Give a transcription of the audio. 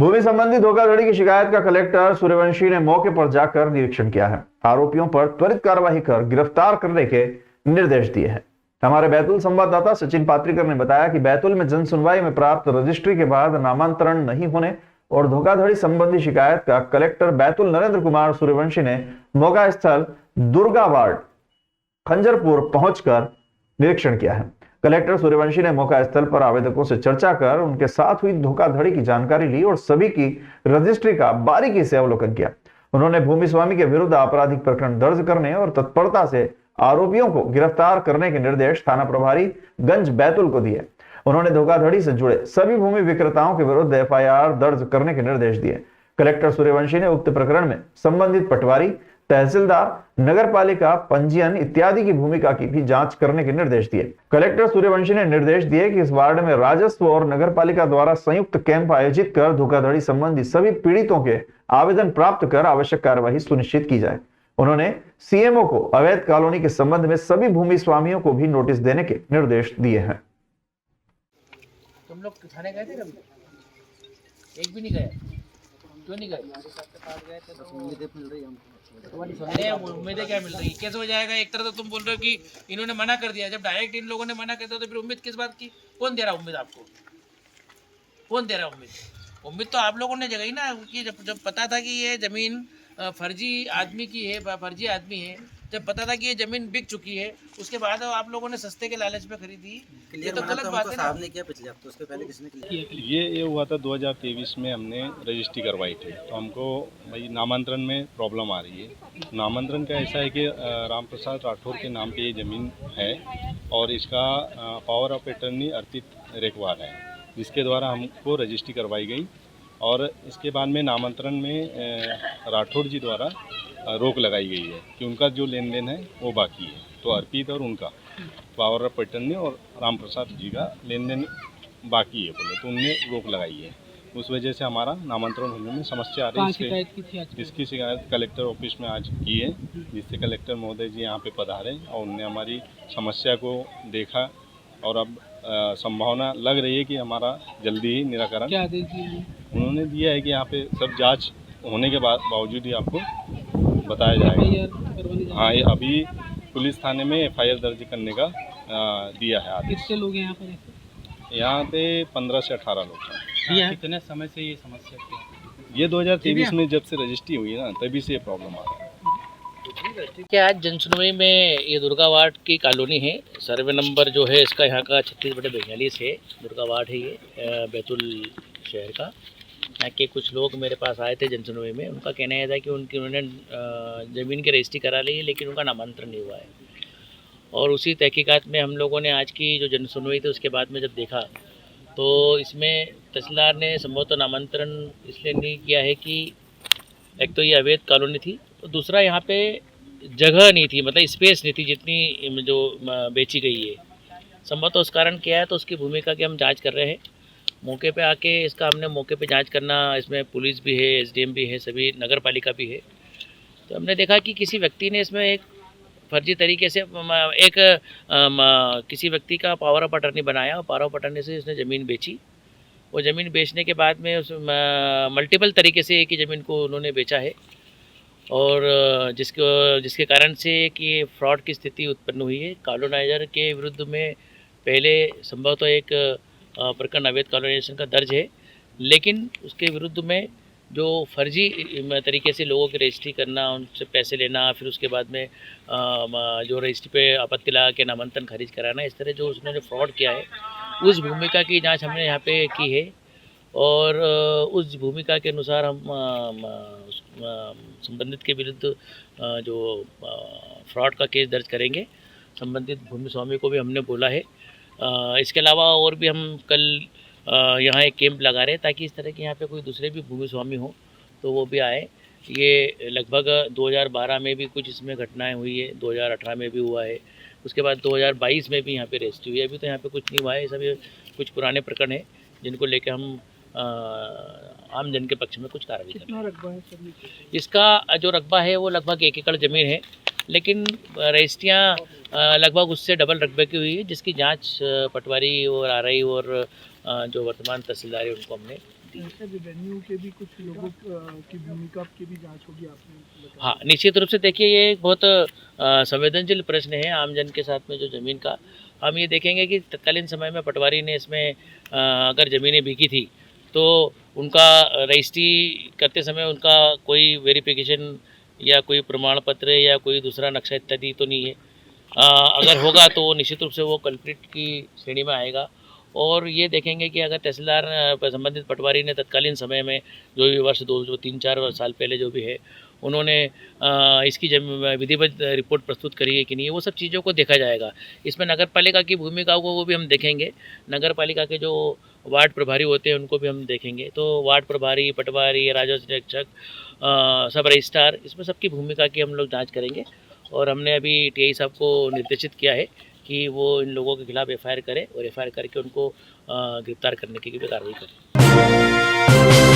भूमि संबंधी धोखाधड़ी की शिकायत का कलेक्टर सूर्यवंशी ने मौके पर जाकर निरीक्षण किया है। आरोपियों पर त्वरित कार्रवाई कर गिरफ्तार करने के निर्देश दिए हैं। हमारे बैतूल संवाददाता सचिन पात्रिकर ने बताया कि बैतूल में जन सुनवाई में प्राप्त रजिस्ट्री के बाद नामांतरण नहीं होने और धोखाधड़ी संबंधी शिकायत का कलेक्टर बैतूल नरेंद्र कुमार सूर्यवंशी ने मौका स्थल दुर्गा वार्ड खंजरपुर पहुंचकर निरीक्षण किया है। कलेक्टर सूर्यवंशी ने मौका स्थल पर आवेदकों से चर्चा कर उनके साथ हुई धोखाधड़ी की जानकारी ली और सभी की रजिस्ट्री का बारीकी से अवलोकन किया। उन्होंने भूमि स्वामी के विरुद्ध आपराधिक प्रकरण दर्ज करने और तत्परता से आरोपियों को गिरफ्तार करने के निर्देश थाना प्रभारी गंज बैतूल को दिए। उन्होंने धोखाधड़ी से जुड़े सभी भूमि विक्रेताओं के विरुद्ध एफआईआर दर्ज करने के निर्देश दिए। कलेक्टर सूर्यवंशी ने उक्त प्रकरण में संबंधित पटवारी, तहसीलदार, नगरपालिका, पंजीयन इत्यादि की भूमिका की भी जांच करने के निर्देश दिए। कलेक्टर सूर्यवंशी ने निर्देश दिए कि इस वार्ड में राजस्व और नगरपालिका द्वारा संयुक्त कैंप आयोजित कर धोखाधड़ी संबंधी सभी पीड़ितों के आवेदन प्राप्त कर आवश्यक कार्यवाही सुनिश्चित की जाए। उन्होंने सीएमओ को अवैध कॉलोनी के संबंध में सभी भूमि स्वामियों को भी नोटिस देने के निर्देश दिए हैं। तुम लोग थाने गए थे कभी? एक भी नहीं गए? क्यों नहीं गए? अरे उम्मीदें क्या मिल रही है? कैसे हो जाएगा? एक तरह तो तुम बोल रहे हो कि इन्होंने मना कर दिया। जब डायरेक्ट इन लोगों ने मना कर दिया तो फिर उम्मीद किस बात की? कौन दे रहा उम्मीद आपको? कौन दे रहा उम्मीद? उम्मीद तो आप लोगों ने जगाई ना, कि जब पता था कि ये जमीन फर्जी आदमी की है, फर्जी आदमी है, जब पता था कि ये जमीन बिक चुकी है, उसके बाद आप लोगों ने सस्ते के लालच में खरीदी। ये तो गलत बात है ना। ने किया पिछले हफ्ते, उसके पहले किसने किया? ये हुआ था 2023 में हमने रजिस्ट्री करवाई थी, तो हमको भाई नामांतरण में प्रॉब्लम आ रही है। नामांतरण का ऐसा है कि राम प्रसाद राठौर के नाम पे ये ज़मीन है और इसका पावर ऑफ अटर्नी अर्पित रेखवार है, जिसके द्वारा हमको रजिस्ट्री करवाई गई। और इसके बाद में नामांतरण में राठौर जी द्वारा रोक लगाई गई है कि उनका जो लेन देन है वो बाकी है, तो अर्पित और उनका पावर ऑफ अटर्नी और राम प्रसाद जी का लेन देन बाकी है बोले, तो उनने रोक लगाई है। उस वजह से हमारा नामांतरण होने में समस्या आ रही है। इसकी शिकायत कलेक्टर ऑफिस में आज की है, जिससे कलेक्टर महोदय जी यहाँ पे पधारे और उन्होंने हमारी समस्या को देखा और अब संभावना लग रही है कि हमारा जल्दी ही निराकरण क्या आदेश दिए? उन्होंने दिया है कि यहाँ पे सब जांच होने के बावजूद ही आपको बताया जाएगा। हाँ, ये अभी पुलिस थाने में एफआईआर दर्ज करने का दिया है आदेश। कितने लोग हैं यहाँ पर? यहाँ पे 15 से 18 लोग हैं। कितने समय से ये समस्या थी? ये 2023 में जब से रजिस्ट्री हुई ना, तभी से ये प्रॉब्लम आ रहा है। क्या आज जनसुनवाई में ये दुर्गा वार्ड की कॉलोनी है, सर्वे नंबर जो है इसका यहाँ का 36/42 है, दुर्गा वार्ड है ये बैतूल शहर का। यहाँ के कुछ लोग मेरे पास आए थे जनसुनवाई में, उनका कहना यह था कि उन्होंने ज़मीन की रजिस्ट्री करा ली है लेकिन उनका नामांतरण नहीं हुआ है। और उसी तहकीकात में हम लोगों ने आज की जो जनसुनवाई थी उसके बाद में जब देखा तो इसमें तहसीलदार ने संभवतः नामांतरण इसलिए नहीं किया है कि एक तो ये अवैध कॉलोनी थी, तो दूसरा यहाँ पे जगह नहीं थी, मतलब स्पेस नहीं थी जितनी जो बेची गई है। संभवतः उस कारण क्या है, तो उसकी भूमिका की हम जांच कर रहे हैं। मौके पे आके इसका हमने मौके पे जांच करना, इसमें पुलिस भी है, एसडीएम भी है, सभी नगर पालिका भी है। तो हमने देखा कि किसी व्यक्ति ने इसमें एक फर्जी तरीके से किसी व्यक्ति का पावर ऑफ अटर्नी बनाया और पावर ऑफ अटर्नी से इसने ज़मीन बेची। वो ज़मीन बेचने के बाद में उस मल्टीपल तरीके से एक ही ज़मीन को उन्होंने बेचा है और जिसके कारण से कि फ्रॉड की स्थिति उत्पन्न हुई है। कॉलोनाइजर के विरुद्ध में पहले संभवतः एक प्रकरण अवैध कॉलोनाइजेशन का दर्ज है, लेकिन उसके विरुद्ध में जो फर्जी तरीके से लोगों की रजिस्ट्री करना, उनसे पैसे लेना, फिर उसके बाद में जो रजिस्ट्री पे आपत्ति लगा के नामांतरण खारिज कराना, इस तरह जो उसने फ्रॉड किया है उस भूमिका की जांच हमने यहाँ पे की है। और उस भूमिका के अनुसार हम संबंधित के विरुद्ध जो फ्रॉड का केस दर्ज करेंगे। संबंधित भूमि स्वामी को भी हमने बोला है। इसके अलावा और भी हम कल यहाँ एक कैंप लगा रहे हैं ताकि इस तरह के यहाँ पे कोई दूसरे भी भूमि स्वामी हो तो वो भी आए। ये लगभग 2012 में भी कुछ इसमें घटनाएं हुई है, 2018 में भी हुआ है, उसके बाद 2022 में भी यहाँ पे रजिस्ट्री हुई है। अभी तो यहाँ पे कुछ नहीं हुआ है, सभी कुछ पुराने प्रकरण हैं जिनको लेकर हम आम जन के पक्ष में कुछ कार्रवाई करें। कितना रकबा है सर? इसका जो रकबा है वो लगभग 1 एकड़ ज़मीन है, लेकिन रजिस्ट्रियाँ लगभग उससे डबल रकबे की हुई है, जिसकी जांच पटवारी और आरआई और जो वर्तमान तहसीलदार है उनको हमने सकती है। सर रेवेन्यू के भी कुछ लोगों की भूमिका की भी जांच होगी आपने बताया। हाँ, निश्चित रूप से देखिए ये एक बहुत संवेदनशील प्रश्न है आमजन के साथ में जो ज़मीन का। हम ये देखेंगे कि तत्कालीन समय में पटवारी ने इसमें अगर ज़मीनें बिकी थी तो उनका रजिस्ट्री करते समय उनका कोई वेरिफिकेशन या कोई प्रमाण पत्र या कोई दूसरा नक्शा इत्यादि तो नहीं है। अगर होगा तो निश्चित रूप से वो कल्प्रिट की श्रेणी में आएगा। और ये देखेंगे कि अगर तहसीलदार संबंधित पटवारी ने तत्कालीन समय में जो भी वर्ष 3-4 साल पहले जो भी है उन्होंने इसकी विधिवत रिपोर्ट प्रस्तुत करी है कि नहीं, वो सब चीज़ों को देखा जाएगा। इसमें नगर पालिका की भूमिका को वो भी हम देखेंगे। नगर पालिका के जो वार्ड प्रभारी होते हैं उनको भी हम देखेंगे। तो वार्ड प्रभारी, पटवारी, राजस्व निरीक्षक, सब रजिस्ट्रार, इसमें सबकी भूमिका की हम लोग जाँच करेंगे। और हमने अभी टीआई साहब को निर्देशित किया है कि वो इन लोगों के खिलाफ एफआईआर करें और एफआईआर करके उनको गिरफ्तार करने की भी कार्रवाई करें।